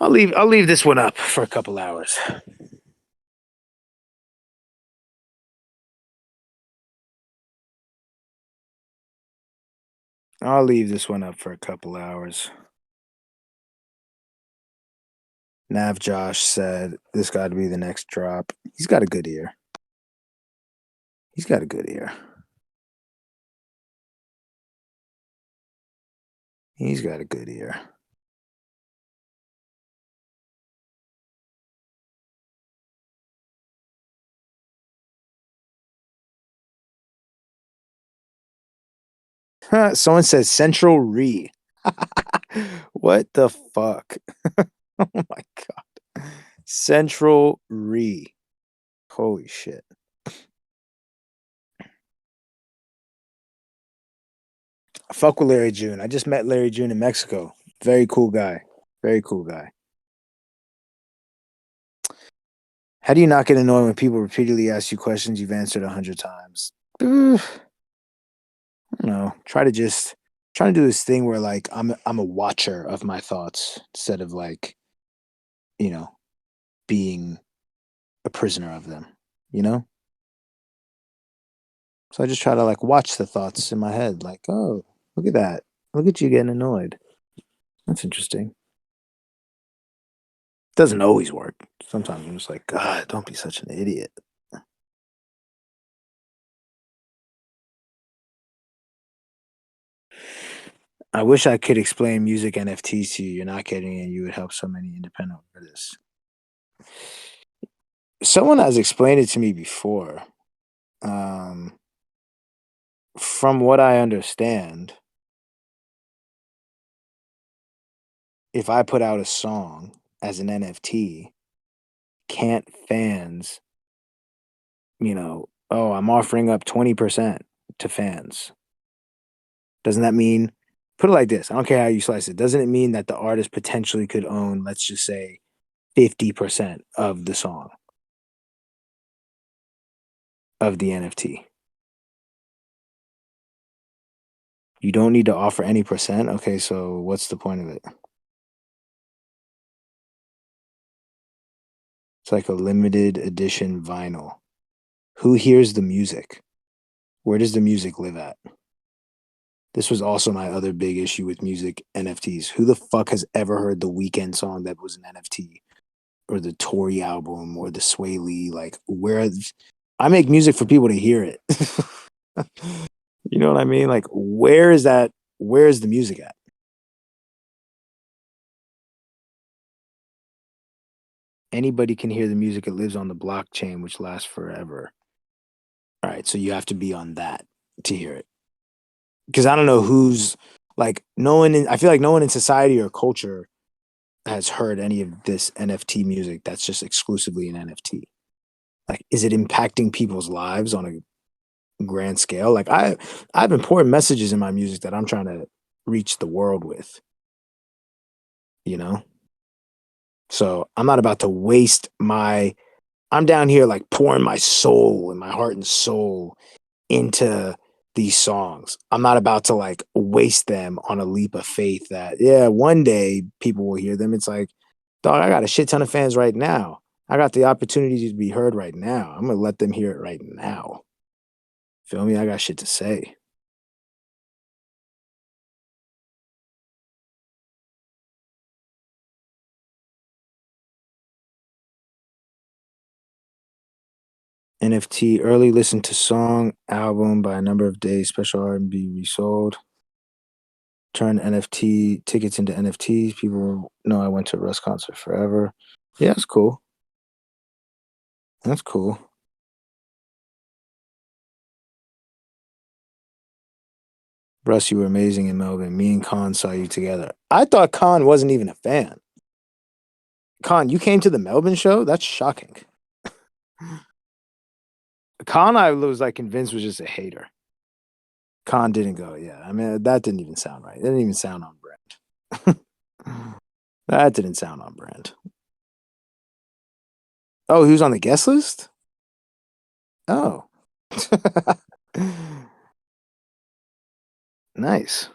I'll leave this one up for a couple hours. I'll leave this one up for a couple hours. Nav Josh said this got to be the next drop. He's got a good ear. He's got a good ear. He's got a good ear. Someone says Central Re. What the fuck? Oh my god. Central Re. Holy shit. I fuck with Larry June. I just met Larry June in Mexico. Very cool guy. Very cool guy. How do you not get annoyed when people repeatedly ask you questions you've answered 100 times? I don't know. Try to do this thing where like I'm a watcher of my thoughts instead of like, you know, being a prisoner of them, you know? So I just try to like watch the thoughts in my head, like, oh, look at that. Look at you getting annoyed. That's interesting. Doesn't always work. Sometimes I'm just like, God, don't be such an idiot. I wish I could explain music NFTs to you. You're not getting it. You would help so many independent artists. Someone has explained it to me before. Um, from what I understand, if I put out a song as an NFT, can't fans, oh, I'm offering up 20% to fans. Doesn't that mean, put it like this? I don't care how you slice it. Doesn't it mean that the artist potentially could own, let's just say, 50% of the song, of the NFT? You don't need to offer any percent? Okay, so what's the point of it? It's like a limited edition vinyl. Who hears the music? Where does the music live at? This was also my other big issue with music NFTs. Who the fuck has ever heard the Weekend song that was an NFT, or the Tory album, or the Sway Lee? Like, where I make music for people to hear it. You know what I mean? Like, where is that? Where is the music at? Anybody can hear the music. It lives on the blockchain, which lasts forever. All right, so you have to be on that to hear it. Because I don't know who's like no one. I feel like no one in society or culture has heard any of this NFT music that's just exclusively an NFT. Like, is it impacting people's lives on a grand scale? Like, I have important messages in my music that I'm trying to reach the world with. You know, so I'm not about to waste my. I'm down here like pouring my soul and my heart and soul into these songs. I'm not about to like waste them on a leap of faith that, yeah, one day people will hear them. It's like, dog, I got a shit ton of fans right now. I got the opportunity to be heard right now. I'm gonna let them hear it right now. Feel me? I got shit to say. NFT early listen to song album by a number of days. Special R&B resold. Turn NFT tickets into NFTs. People know I went to a Russ concert forever. Yeah, that's cool. That's cool. Russ, you were amazing in Melbourne. Me and Khan saw you together. I thought Khan wasn't even a fan. Khan, you came to the Melbourne show? That's shocking. Khan, I was like convinced was just a hater. Khan didn't go. Yeah, I mean that didn't even sound right. It didn't even sound on brand. That didn't sound on brand. Oh, he was on the guest list. Oh, nice.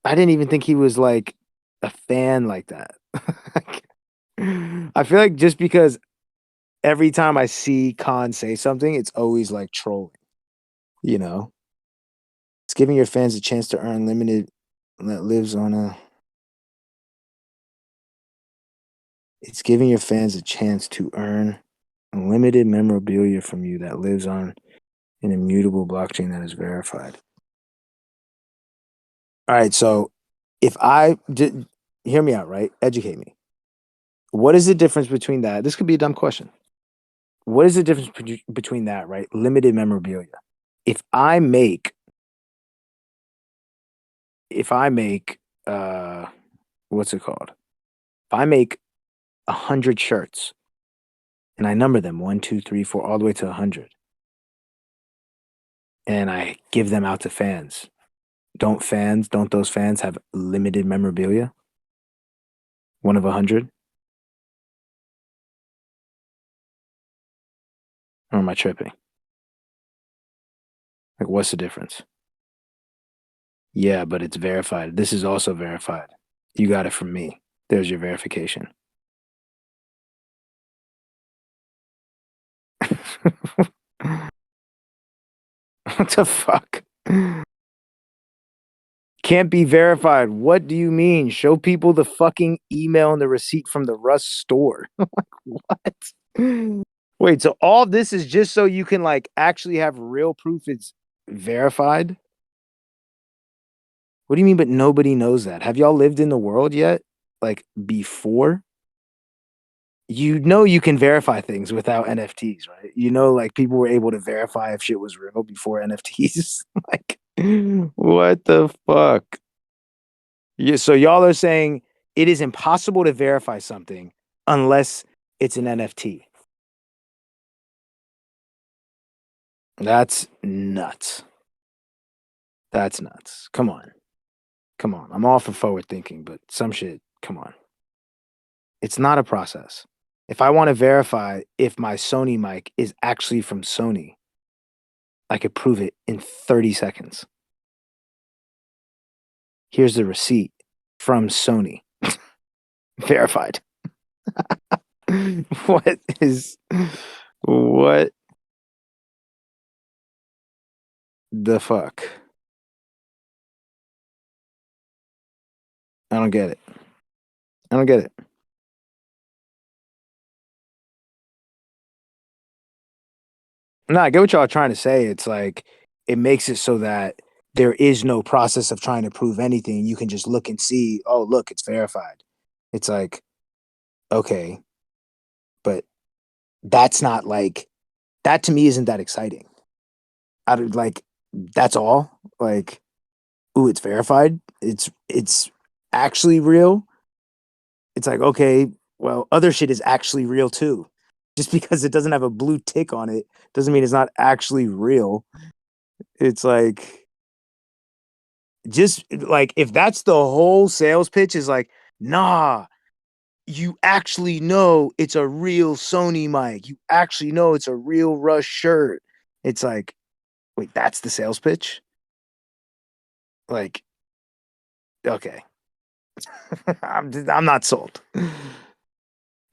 I didn't even think he was like a fan like that. I feel like just because every time I see Khan say something, it's always like trolling, you know? It's giving your fans a chance to earn limited that lives on a it's giving your fans a chance to earn unlimited memorabilia from you that lives on an immutable blockchain that is verified. All right, so if I did hear me out, right? Educate me. What is the difference between that? This could be a dumb question. What is the difference between that, right? Limited memorabilia. If I make, if I make, uh, what's it called? If I make 100 shirts and I number them one, two, three, four, all the way to 100, and I give them out to fans, don't those fans have limited memorabilia? One of 100? Or am I tripping? Like, what's the difference? Yeah, but it's verified. This is also verified. You got it from me. There's your verification. What the fuck? Can't be verified. What do you mean? Show people the fucking email and the receipt from the Russ store. What? Wait, so all this is just so you can like actually have real proof it's verified? What do you mean, but nobody knows that? Have y'all lived in the world yet? Like before? You know you can verify things without NFTs, right? You know, like people were able to verify if shit was real before NFTs. Like, what the fuck? Yeah, so y'all are saying it is impossible to verify something unless it's an NFT. That's nuts. That's nuts. Come on. Come on. I'm all for forward thinking, but some shit, come on. It's not a process. If I want to verify if my Sony mic is actually from Sony, I could prove it in 30 seconds. Here's the receipt from Sony. Verified. What is what the fuck? I don't get it. I don't get it. No, I get what y'all are trying to say. It's like it makes it so that there is no process of trying to prove anything. You can just look and see, oh, look, it's verified. It's like, okay, but that's not like that to me isn't that exciting. I don't like that's all. Like, ooh, it's verified. It's actually real. It's like, okay, well, other shit is actually real too. Just because it doesn't have a blue tick on it doesn't mean it's not actually real. It's like just like if that's the whole sales pitch is like, nah, you actually know it's a real Sony mic. You actually know it's a real Rush shirt. It's like, wait, that's the sales pitch? Like, okay. I'm not sold.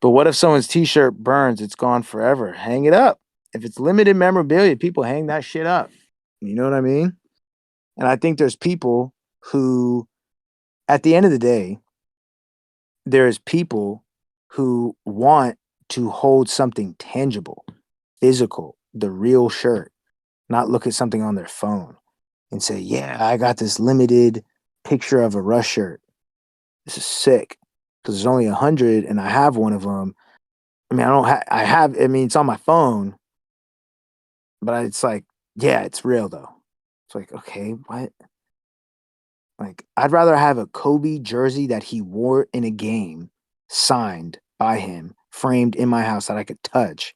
But what if someone's t-shirt burns? It's gone forever. Hang it up. If it's limited memorabilia, people hang that shit up. You know what I mean? And I think there's people who, at the end of the day, there's people who want to hold something tangible, physical, the real shirt, not look at something on their phone and say, yeah, I got this limited picture of a Rush shirt. This is sick because there's only 100 and I have one of them. I mean, I have, I mean, it's on my phone, but it's like, yeah, it's real though. It's like, okay, what? Like, I'd rather have a Kobe jersey that he wore in a game, signed by him, framed in my house that I could touch,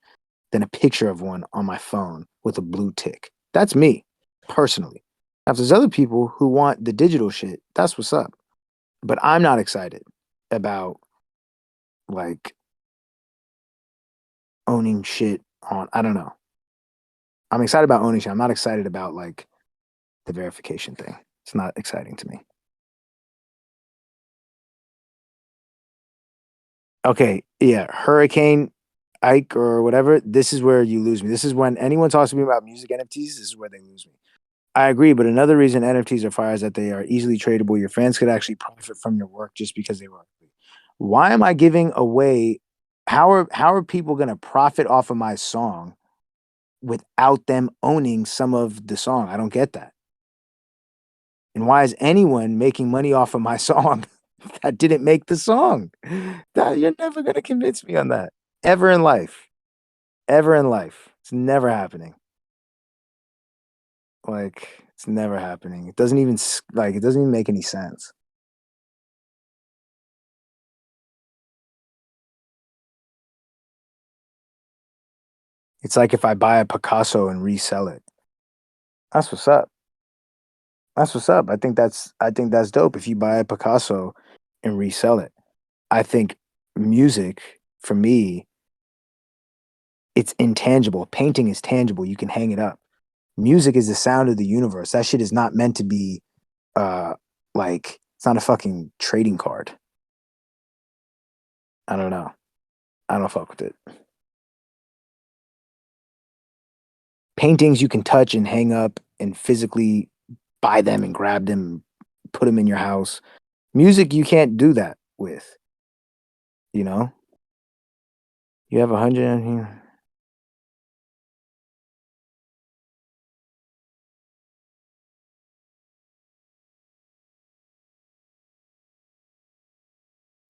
than a picture of one on my phone with a blue tick. That's me, personally. Now, if there's other people who want the digital shit, that's what's up. But I'm not excited about like owning shit on, I don't know. I'm excited about owning shit. I'm not excited about like the verification thing. It's not exciting to me. Okay, yeah, Hurricane Ike or whatever. This is where you lose me. This is when anyone talks to me about music NFTs. This is where they lose me. I agree, but another reason NFTs are fire is that they are easily tradable. Your fans could actually profit from your work just because they were. Why am I giving away? How are people going to profit off of my song without them owning some of the song? I don't get that. And why is anyone making money off of my song that didn't make the song? That you're never going to convince me on that ever in life. Ever in life. It's never happening. Like it's never happening. It doesn't even like it doesn't even make any sense. It's like if I buy a Picasso and resell it. That's what's up. That's what's up. I think that's dope if you buy a Picasso and resell it. I think music for me, it's intangible. Painting is tangible. You can hang it up. Music is the sound of the universe. That shit is not meant to be uh like it's not a fucking trading card. I don't know. I don't fuck with it. Paintings you can touch and hang up and physically buy them and grab them, put them in your house. Music you can't do that with, you know? You have 100.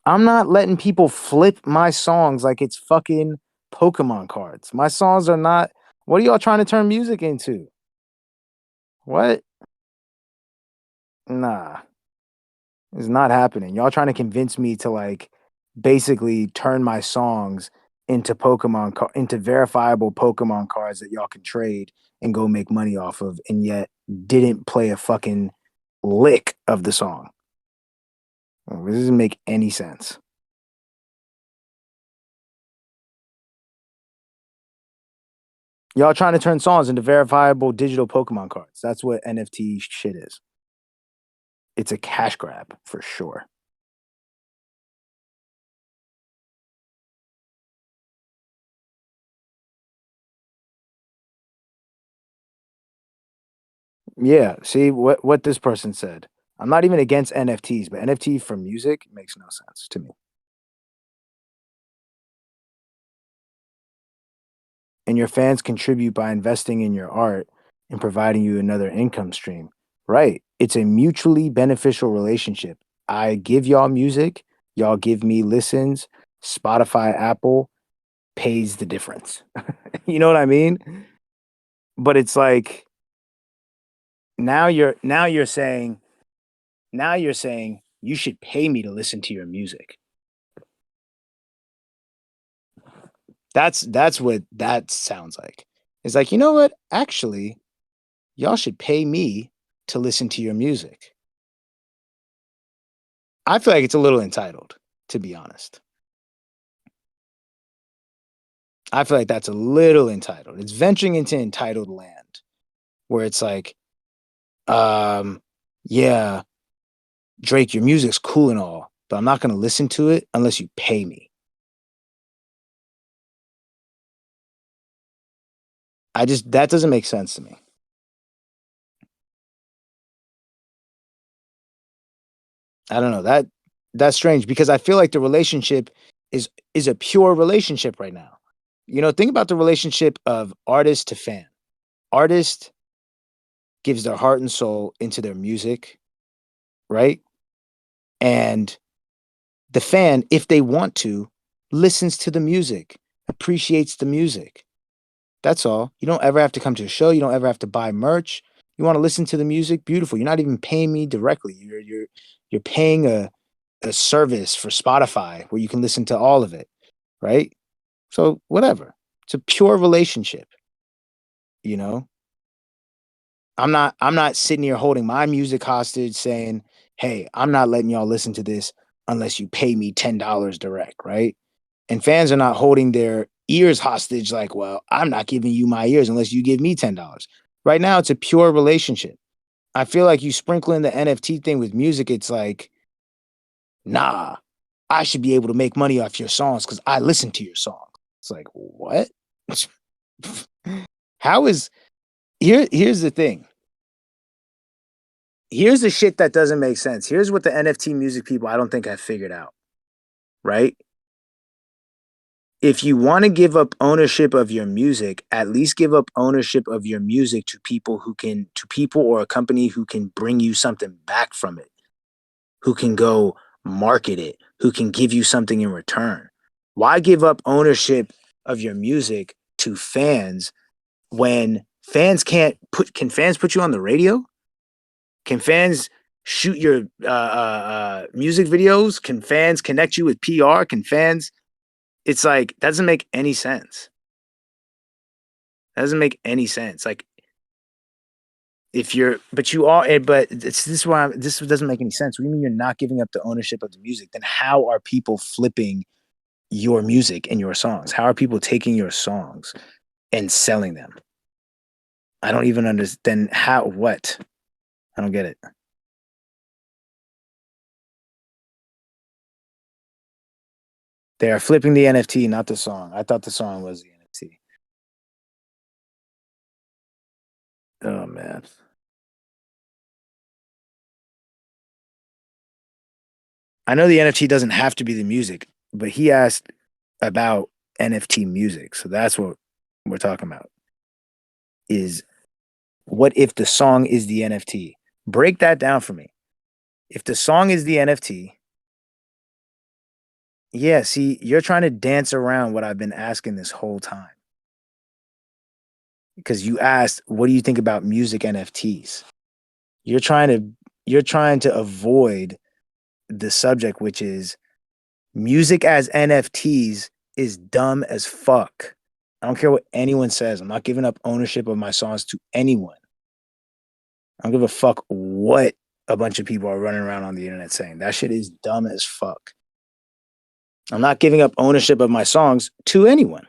I'm not letting people flip my songs like it's fucking Pokemon cards. My songs are not. What are y'all trying to turn music into? What? Nah, it's not happening. Y'all trying to convince me to like basically turn my songs into into verifiable Pokemon cards that y'all can trade and go make money off of, and yet didn't play a fucking lick of the song. This doesn't make any sense. Y'all trying to turn songs into verifiable digital Pokemon cards. That's what NFT shit is. It's a cash grab for sure. Yeah. See what this person said. I'm not even against NFTs, but NFT for music makes no sense to me. And your fans contribute by investing in your art and providing you another income stream. Right. It's a mutually beneficial relationship. I give y'all music, y'all give me listens. Spotify, Apple pays the difference. You know what I mean? But it's like now you're saying you should pay me to listen to your music. That's what that sounds like. It's like, you know what? Actually, y'all should pay me to listen to your music. I feel like it's a little entitled, to be honest. I feel like that's a little entitled. It's venturing into entitled land where it's like, um, yeah, Drake, your music's cool and all, but I'm not gonna listen to it unless you pay me. I just that doesn't make sense to me. I don't know. That's strange because I feel like the relationship is a pure relationship right now. Think about the relationship of artist to fan. Artist gives their heart and soul into their music, right? And the fan, if they want to, listens to the music, appreciates the music. That's all. You don't ever have to come to a show. You don't ever have to buy merch. You want to listen to the music? Beautiful. You're not even paying me directly. You're paying a service for Spotify where you can listen to all of it, right? So whatever. It's a pure relationship, you know? I'm not sitting here holding my music hostage saying, "Hey, I'm not letting y'all listen to this unless you pay me $10 direct," right? And fans are not holding their ears hostage like, "Well, I'm not giving you my ears unless you give me $10." Right now it's a pure relationship. I feel like you sprinkle in the NFT thing with music, it's like, "Nah, I should be able to make money off your songs because I listen to your songs. It's like, what? How is here's the thing. Here's the shit that doesn't make sense. Here's what the NFT music people I don't think have figured out, right? If you want to give up ownership of your music, at least give up ownership of your music to people or a company who can bring you something back from it, who can go market it, who can give you something in return. Why give up ownership of your music to fans when fans can't put can fans put you on the radio? Can fans shoot your music videos? Can fans connect you with PR? Can fans? It's like that doesn't make any sense. That doesn't make any sense. Like if you're, but you are, but this is why this doesn't make any sense. What do you mean you're not giving up the ownership of the music? Then how are people flipping your music and your songs? How are people taking your songs and selling them? I don't even understand how. What? I don't get it. They are flipping the NFT, not the song. I thought the song was the NFT. Oh man. I know the NFT doesn't have to be the music, but he asked about NFT music. So that's what we're talking about. Is what if the song is the NFT? Break that down for me. If the song is the NFT, yeah, see, you're trying to dance around what I've been asking this whole time. Because you asked, what do you think about music NFTs? You're trying to you're trying to avoid the subject, which is music as NFTs is dumb as fuck. I don't care what anyone says. I'm not giving up ownership of my songs to anyone. I don't give a fuck what a bunch of people are running around on the internet saying. That shit is dumb as fuck. I'm not giving up ownership of my songs to anyone.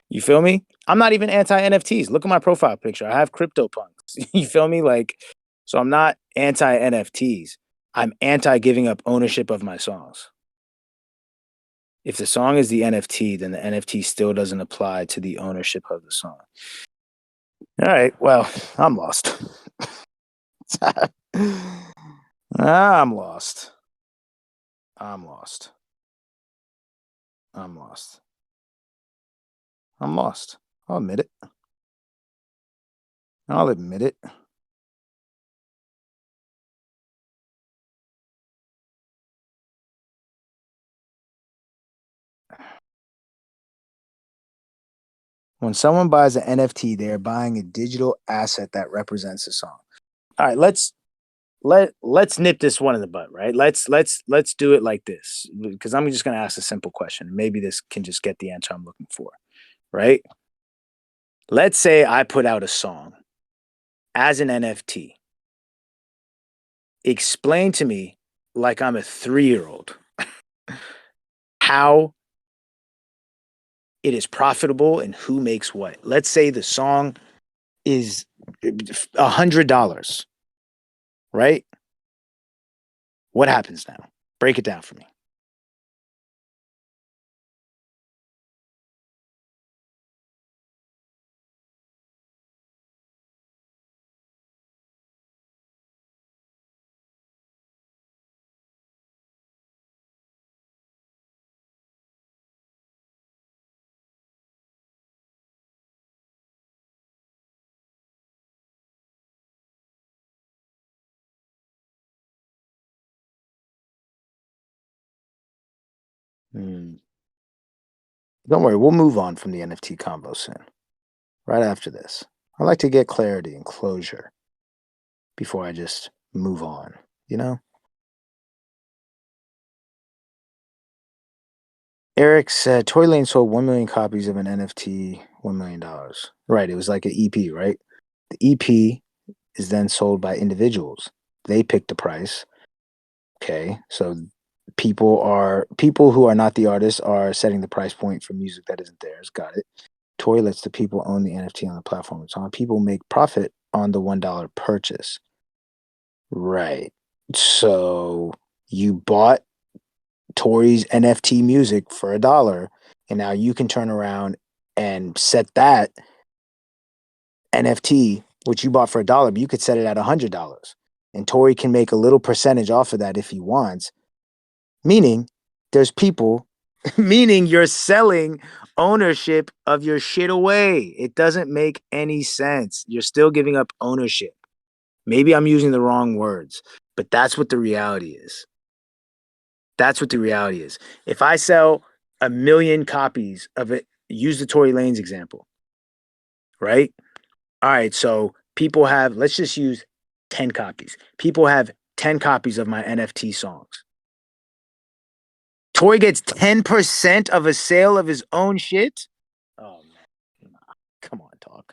You feel me? I'm not even anti NFTs. Look at my profile picture. I have CryptoPunks. You feel me? Like, so I'm not anti NFTs. I'm anti giving up ownership of my songs. If the song is the NFT, then the NFT still doesn't apply to the ownership of the song. All right. Well, I'm lost. I'm lost. I'm lost. I'm lost. I'm lost. I'll admit it. I'll admit it. When someone buys an NFT, they're buying a digital asset that represents a song. All right, let's nip this one in the butt, right? Let's do it like this because I'm just gonna ask a simple question. Maybe this can just get the answer I'm looking for, right? Let's say I put out a song as an NFT. Explain to me, like I'm a 3-year old, how it is profitable and who makes what. Let's say the song is $100, right? What happens now? Break it down for me. Hmm. Don't worry, we'll move on from the NFT combo soon. Right after this, I like to get clarity and closure before I just move on. You know, Eric said Tory Lane sold 1 million copies of an NFT, $1 million. Right, it was like an EP, right? The EP is then sold by individuals. They pick the price. Okay, so people who are not the artists are setting the price point for music that isn't theirs. Got it. Tory lets the people own the NFT on the platform it's on. People make profit on the $1 purchase. Right. So you bought Tori's NFT music for $1, and now you can turn around and set that NFT, which you bought for $1, but you could set it at $100, and Tori can make a little percentage off of that if he wants. Meaning, there's people, meaning you're selling ownership of your shit away. It doesn't make any sense. You're still giving up ownership. Maybe I'm using the wrong words, but that's what the reality is. That's what the reality is. If I sell 1 million copies of it, use the Tory Lanez example, right? All right, so people have, let's just use 10 copies. People have 10 copies of my NFT songs. Tory gets 10% of a sale of his own shit? Oh, man. Nah, come on, dog.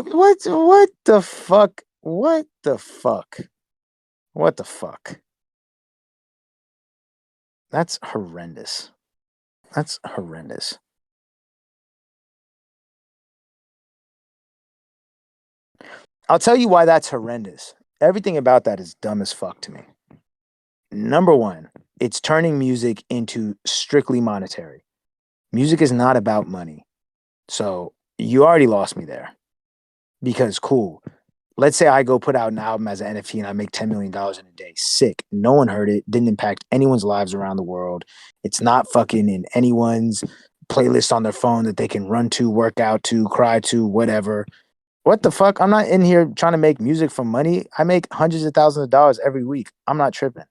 What the fuck? What the fuck? What the fuck? That's horrendous. That's horrendous. I'll tell you why that's horrendous. Everything about that is dumb as fuck to me. Number one, it's turning music into strictly monetary. Music is not about money. So you already lost me there. Because cool. Let's say I go put out an album as an NFT and I make $10 million in a day. Sick. No one heard it. Didn't impact anyone's lives around the world. It's not fucking in anyone's playlist on their phone that they can run to, work out to, cry to, whatever. What the fuck? I'm not in here trying to make music for money. I make hundreds of thousands of dollars every week. I'm not tripping.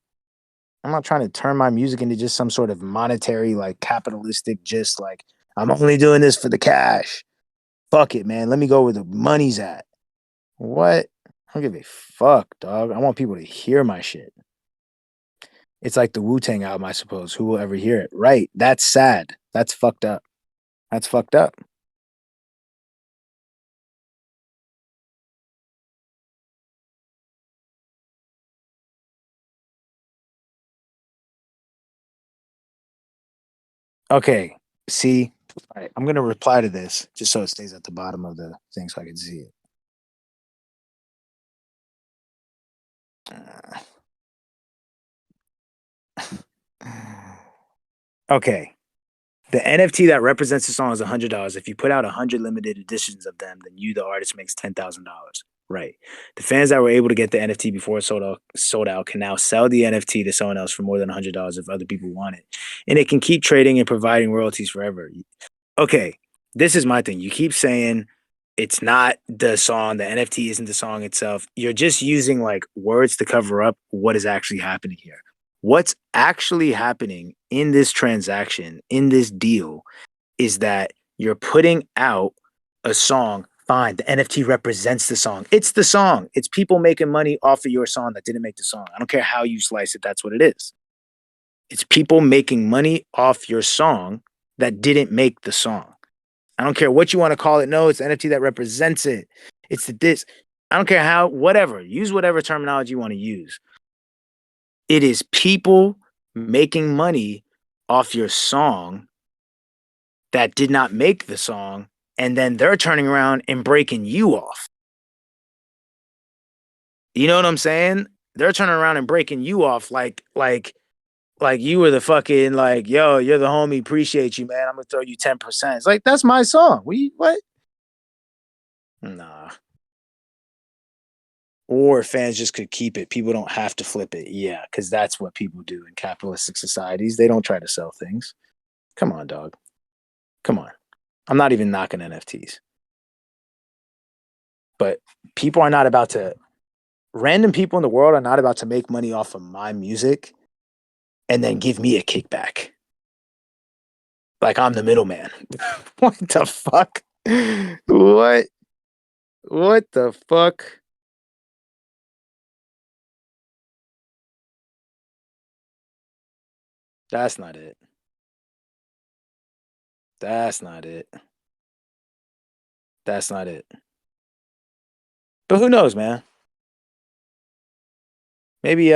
I'm not trying to turn my music into just some sort of monetary, like capitalistic, just like I'm only doing this for the cash. Fuck it, man. Let me go where the money's at. What? I don't give a fuck, dog. I want people to hear my shit. It's like the Wu-Tang album, I suppose. Who will ever hear it? Right. That's sad. That's fucked up. That's fucked up. Okay. See, all right, I'm gonna reply to this just so it stays at the bottom of the thing so I can see it. Okay. The NFT that represents the song is $100. If you put out 100 limited editions of them, then you, the artist, makes $10,000. Right. The fans that were able to get the NFT before it sold out can now sell the NFT to someone else for more than $100 if other people want it, and it can keep trading and providing royalties forever. Okay, this is my thing. You keep saying it's not the song, the NFT isn't the song itself. You're just using like words to cover up what is actually happening here. What's actually happening in this transaction, in this deal, is that you're putting out a song. Fine, the NFT represents the song. It's the song. It's people making money off of your song that didn't make the song. I don't care how you slice it, that's what it is. It's people making money off your song that didn't make the song. I don't care what you want to call it. No, it's the NFT that represents it. It's the this. I don't care how, whatever. Use whatever terminology you want to use. It is people making money off your song that did not make the song, and then they're turning around and breaking you off. You know what I'm saying? They're turning around and breaking you off like you were the fucking like, yo, you're the homie, appreciate you, man. I'm gonna throw you 10%. It's like that's my song. What? Nah. Or fans just could keep it. People don't have to flip it. Yeah, because that's what people do in capitalistic societies. They don't try to sell things. Come on, dog. Come on. I'm not even knocking NFTs. But people are not about to, random people in the world are not about to make money off of my music and then give me a kickback. Like I'm the middleman. What the fuck? What? What the fuck? That's not it. That's not it. That's not it. But who knows, man? Maybe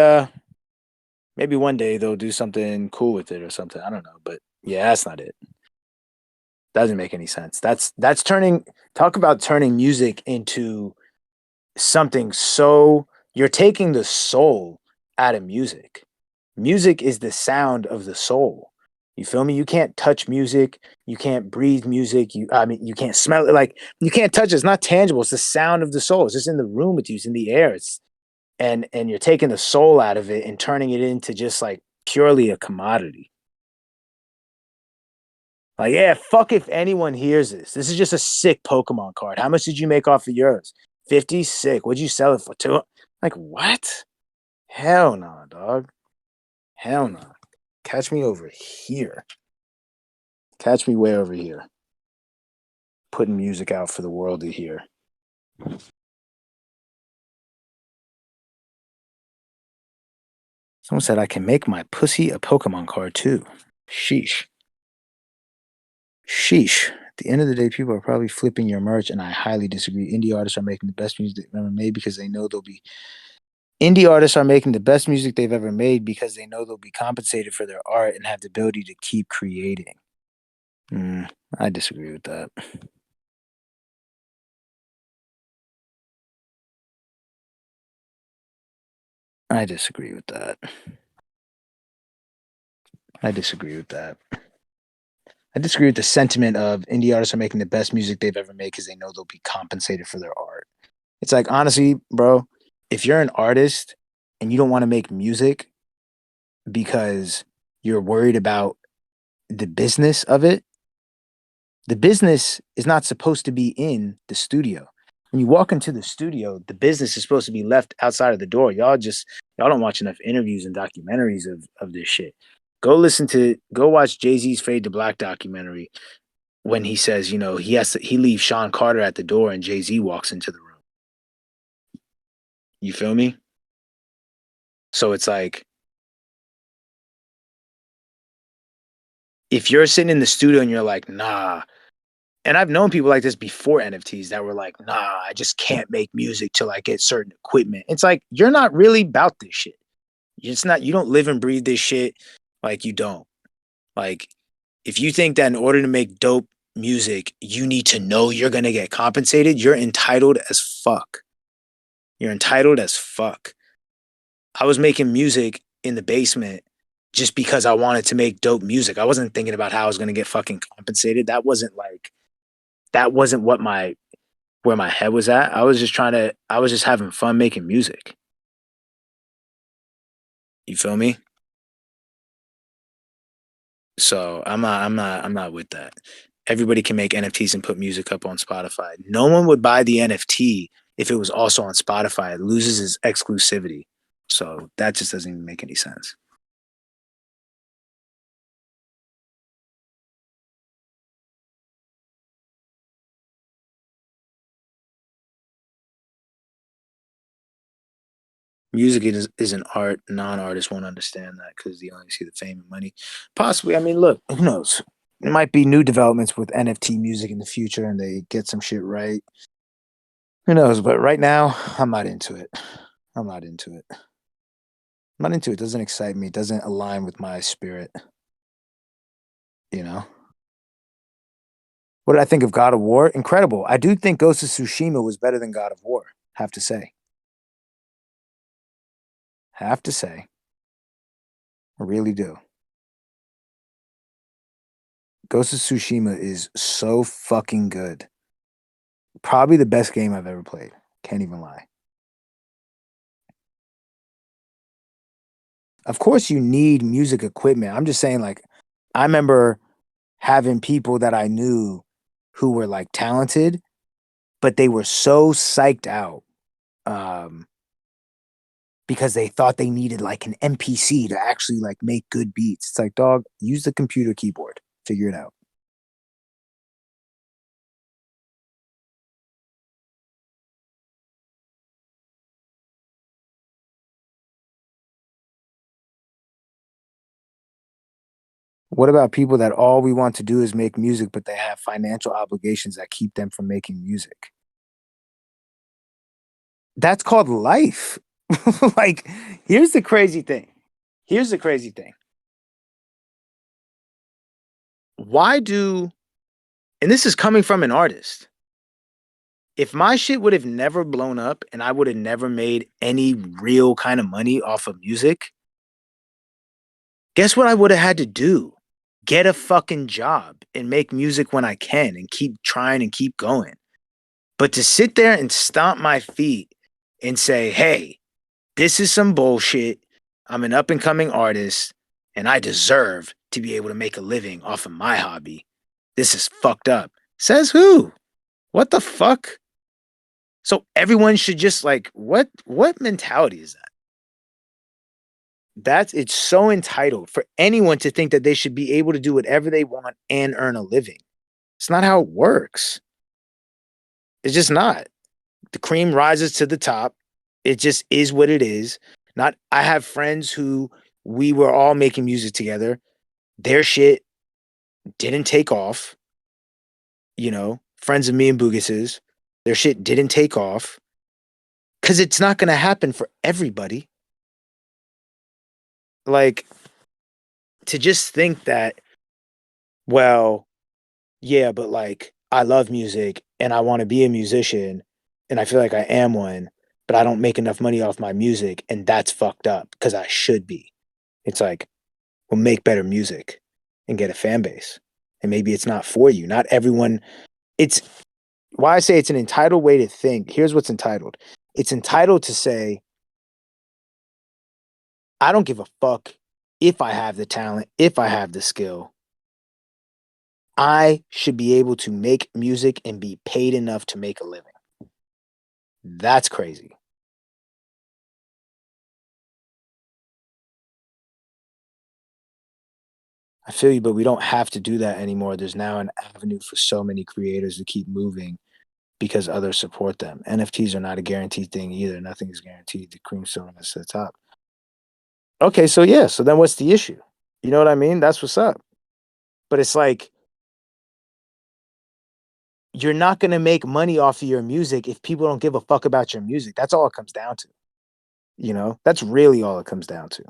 maybe one day they'll do something cool with it or something. I don't know, but yeah, that's not it. Doesn't make any sense. That's turning, talk about turning music into something so, you're taking the soul out of music. Music is the sound of the soul. You feel me? You can't touch music. You can't breathe music. I mean, you can't smell it. Like you can't touch it. It's not tangible. It's the sound of the soul. It's just in the room with you. It's in the air. It's and you're taking the soul out of it and turning it into just like purely a commodity. Like, yeah, fuck if anyone hears this. This is just a sick Pokemon card. How much did you make off of yours? 50? Sick. What'd you sell it for? Two? Like, what? Hell no, dog. Hell no. Catch me over here. Catch me way over here. Putting music out for the world to hear. Someone said I can make my pussy a Pokemon card too. Sheesh. Sheesh. At the end of the day, people are probably flipping your merch, and I highly disagree. Indie artists are making the best music they've ever made because they know they'll be compensated for their art and have the ability to keep creating. I disagree with that. I disagree with that. I disagree with that. I disagree with the sentiment of indie artists are making the best music they've ever made because they know they'll be compensated for their art. It's like, honestly, bro, if you're an artist and you don't want to make music because you're worried about the business of it, the business is not supposed to be in the studio. When you walk into the studio, the business is supposed to be left outside of the door. Y'all don't watch enough interviews and documentaries of this shit. Go watch Jay-Z's Fade to Black documentary when he says, he leaves Sean Carter at the door and Jay-Z walks into the room. You feel me? So it's like if you're sitting in the studio and you're like, nah, and I've known people like this before NFTs that were like, nah, I just can't make music till I get certain equipment. It's like, you're not really about this shit. It's not, you don't live and breathe this shit. Like, you don't. Like, if you think that in order to make dope music, you need to know you're going to get compensated, you're entitled as fuck. You're entitled as fuck. I was making music in the basement just because I wanted to make dope music. I wasn't thinking about how I was going to get fucking compensated. That wasn't what my where my head was at. I was just having fun making music. You feel me? So I'm not with that. Everybody can make NFTs and put music up on Spotify. No one would buy the NFT if it was also on Spotify. It loses its exclusivity. So that just doesn't even make any sense. Music is an art. Non-artists won't understand that because they only see the fame and money. Possibly. I mean, look, who knows? There might be new developments with NFT music in the future, and they get some shit right. Who knows? But right now, I'm not into it. I'm not into it. I'm not into it. It doesn't excite me. It doesn't align with my spirit. You know. What did I think of God of War? Incredible. I do think Ghost of Tsushima was better than God of War. Have to say. Have to say. I really do. Ghost of Tsushima is so fucking good. Probably the best game I've ever played. Can't even lie. Of course, you need music equipment. I'm just saying, like, I remember having people that I knew who were like talented, but they were so psyched out um, because they thought they needed like an MPC to actually like make good beats. It's like, dog, use the computer keyboard, figure it out. What about people that all we want to do is make music, but they have financial obligations that keep them from making music? That's called life. Like, here's the crazy thing. Here's the crazy thing. Why do, and this is coming from an artist, if my shit would have never blown up and I would have never made any real kind of money off of music, Guess what I would have had to do? Get a fucking job and make music when I can and keep trying and keep going. But to sit there and stomp my feet and say, hey, this is some bullshit. I'm an up and coming artist and I deserve to be able to make a living off of my hobby. This is fucked up. Says who? What the fuck? So everyone should just like what mentality is that? That's it's so entitled for anyone to think that they should be able to do whatever they want and earn a living. It's not how it works. It's just not. The cream rises to the top. It just is what it is. Not I have friends who we were all making music together. Their shit didn't take off, friends of me and Boogis's, their shit didn't take off because it's not going to happen for everybody. Like, to just think that, well, yeah, but like, I love music and I want to be a musician and I feel like I am one, but I don't make enough money off my music and that's fucked up because I should be. It's like, well, make better music and get a fan base. And maybe it's not for you. Not everyone, it's why I say it's an entitled way to think. Here's what's entitled it's entitled to say, I don't give a fuck if I have the talent, if I have the skill. I should be able to make music and be paid enough to make a living. That's crazy. I feel you, but we don't have to do that anymore. There's now an avenue for so many creators to keep moving because others support them. NFTs are not a guaranteed thing either. Nothing is guaranteed. The cream still rises to the top. Okay, so yeah, so then what's the issue? You know what I mean? That's what's up. But it's like you're not gonna make money off of your music if people don't give a fuck about your music. That's all it comes down to. That's really all it comes down to.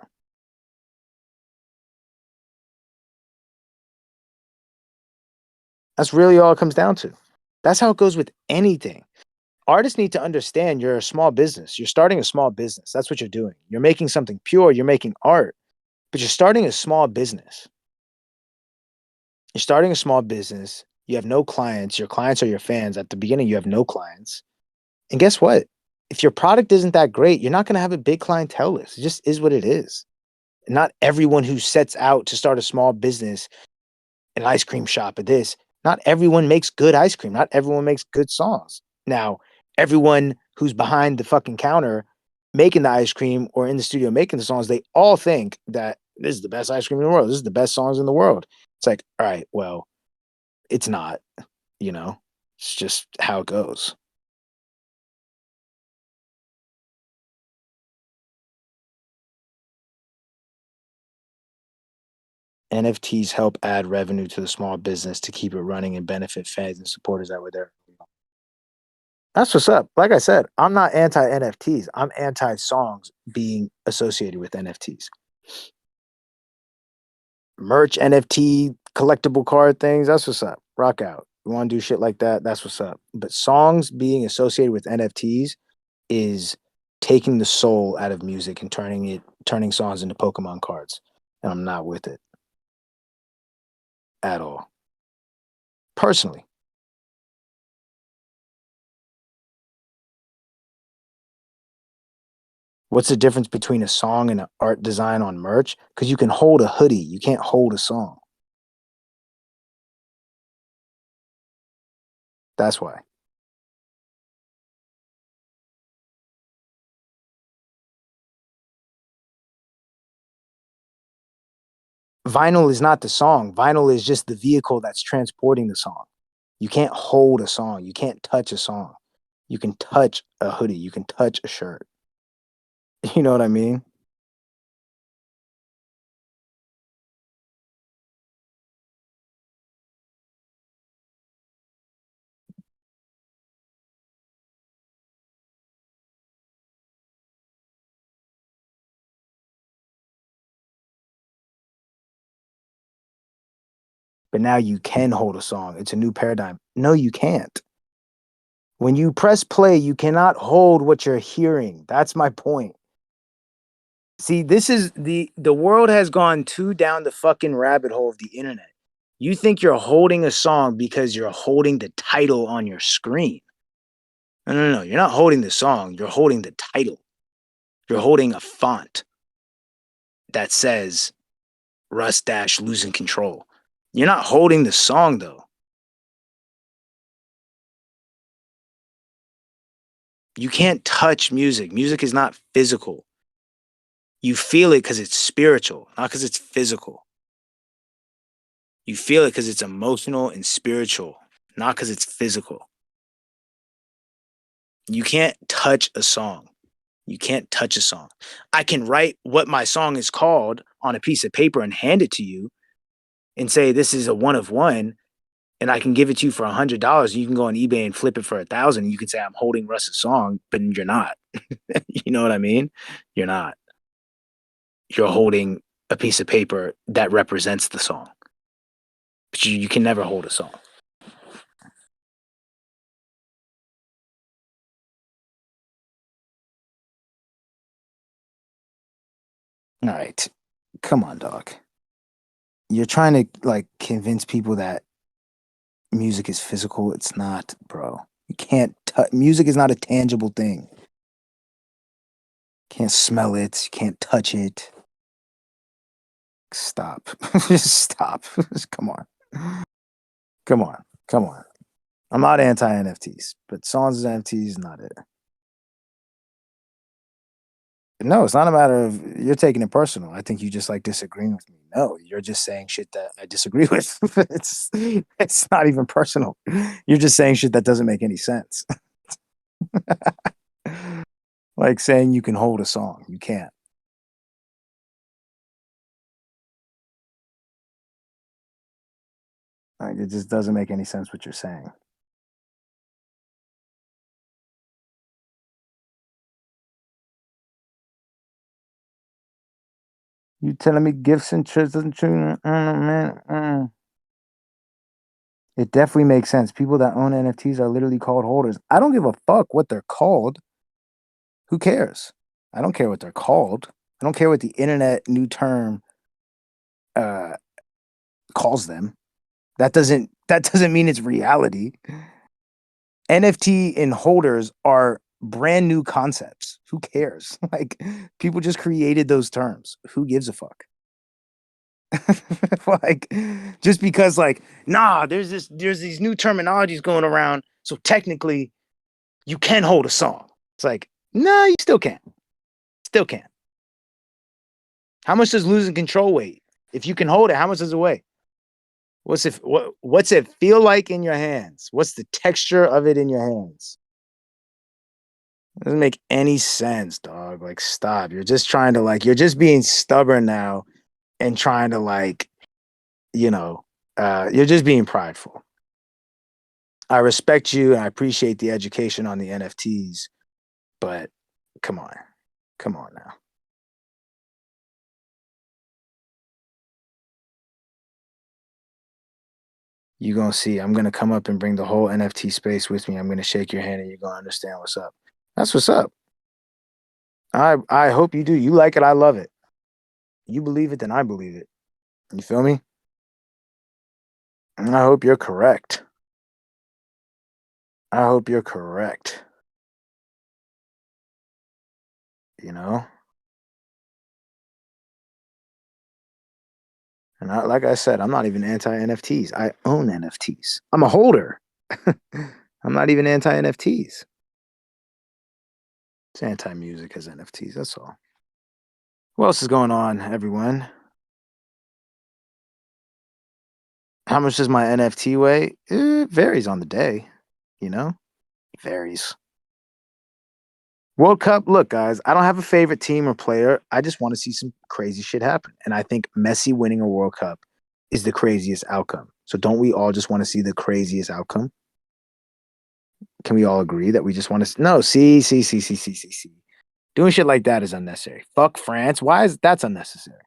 That's really all it comes down to. That's how it goes with anything. Artists need to understand you're a small business. You're starting a small business. That's what you're doing. You're making something pure. You're making art, but you're starting a small business. You're starting a small business. You have no clients. Your clients are your fans. At the beginning, you have no clients. And guess what? If your product isn't that great, you're not going to have a big clientele list. It just is what it is. Not everyone who sets out to start a small business, an ice cream shop, or this, not everyone makes good ice cream. Not everyone makes good songs. Now, everyone who's behind the fucking counter making the ice cream or in the studio making the songs, they all think that this is the best ice cream in the world. This is the best songs in the world. It's like, all right, well, it's not, you know, it's just how it goes. NFTs help add revenue to the small business to keep it running and benefit fans and supporters that were there. That's what's up. Like I said, I'm not anti NFTs. I'm anti songs being associated with NFTs. Merch, NFT, collectible card things. That's what's up. Rock out. You want to do shit like that? That's what's up. But songs being associated with NFTs is taking the soul out of music and turning songs into Pokemon cards. And I'm not with it at all. Personally. What's the difference between a song and an art design on merch? Because you can hold a hoodie, you can't hold a song. That's why. Vinyl is not the song. Vinyl is just the vehicle that's transporting the song. You can't hold a song. You can't touch a song. You can touch a hoodie. You can touch a shirt. You know what I mean? But now you can hold a song. It's a new paradigm. No, you can't. When you press play, you cannot hold what you're hearing. That's my point. See, this is the world has gone too down the fucking rabbit hole of the internet. You think you're holding a song because you're holding the title on your screen. No, no, no. You're not holding the song. You're holding the title. You're holding a font that says Russ Dash losing control. You're not holding the song though. You can't touch music. Music is not physical. You feel it because it's spiritual, not because it's physical. You feel it because it's emotional and spiritual, not because it's physical. You can't touch a song. You can't touch a song. I can write what my song is called on a piece of paper and hand it to you and say this is a one of one, and I can give it to you for $100. You can go on eBay and flip it for 1,000. You can say I'm holding Russ's song, but you're not. You know what I mean? You're not. You're holding a piece of paper that represents the song. But you can never hold a song. All right. Come on, dog. You're trying to like convince people that music is physical. It's not, bro. You can't music is not a tangible thing. Can't smell it, you can't touch it. Stop. Just stop. Just come on. Come on. Come on. I'm not anti NFTs, but songs as NFTs is not it. No, it's not a matter of you're taking it personal. I think you just like disagreeing with me. No, you're just saying shit that I disagree with. It's not even personal. You're just saying shit that doesn't make any sense. Like saying you can hold a song. You can't. Like it just doesn't make any sense what you're saying. You telling me gifts and trips doesn't true? Man. It definitely makes sense. People that own NFTs are literally called holders. I don't give a fuck what they're called. Who cares? I don't care what they're called. I don't care what the internet new term uh, calls them. That doesn't mean it's reality. NFT and holders are brand new concepts. Who cares? Like people just created those terms. Who gives a fuck? Like just because like nah, there's these new terminologies going around. So technically you can hold a song. It's like, nah, you still can't. Still can't. How much does losing control weigh? If you can hold it, how much does it weigh? What's it feel like in your hands? What's the texture of it in your hands? It doesn't make any sense, dog. Like, stop. You're just trying to like, you're just being stubborn now and trying to like, you know, you're just being prideful. I respect you and I appreciate the education on the NFTs, but come on. Come on now. You're gonna see. I'm gonna come up and bring the whole NFT space with me. I'm gonna shake your hand and you're gonna understand what's up. That's what's up. I hope you do. You like it, I love it. You believe it, then I believe it. You feel me? And I hope you're correct. I hope you're correct. You know? And like I said, I'm not even anti NFTs. I own NFTs. I'm a holder. I'm not even anti NFTs. It's anti music as NFTs. That's all. What else is going on, everyone? How much does my NFT weigh? It varies on the day. You know, it varies. World Cup. Look, guys, I don't have a favorite team or player. I just want to see some crazy shit happen, and I think Messi winning a World Cup is the craziest outcome. So, don't we all just want to see the craziest outcome? Can we all agree that we just want to? No, see. Doing shit like that is unnecessary. Fuck France. Why is that's unnecessary?